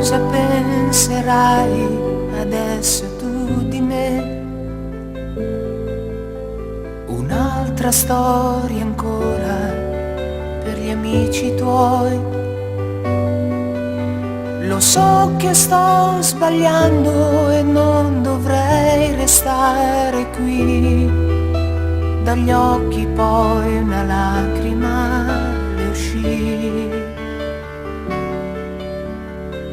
cosa penserai adesso tu di me? Un'altra storia ancora per gli amici tuoi. Lo so che sto sbagliando e non dovrei restare qui. Dagli occhi poi una lacrima le uscì.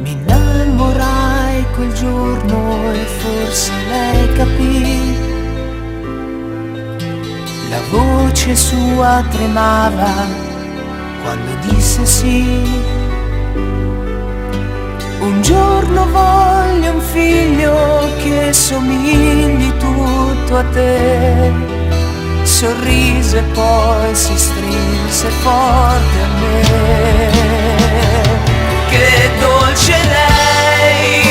Mi innamorai quel giorno e forse lei capì. La voce sua tremava quando disse sì. Un giorno voglio un figlio che somigli tutto a te. Sorrise e poi si strinse forte a me. Che dolce lei,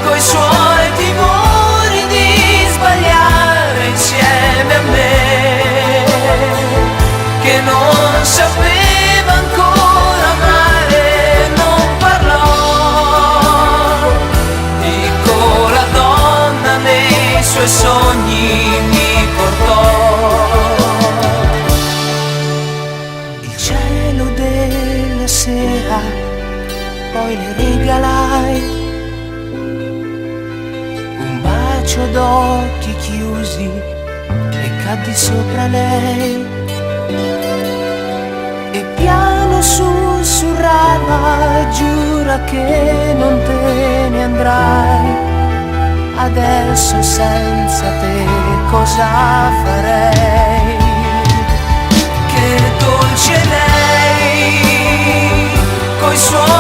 coi suoi timori di sbagliare insieme a me, che non sapeva ancora amare, non parlò. Dico, la donna nei suoi sogni mi portò. Il cielo della sera poi le regalai un bacio d'occhi chiusi e caddi sopra lei. E piano sussurrava, giura che non te ne andrai. Adesso senza te cosa farei? Che dolce lei, coi suoi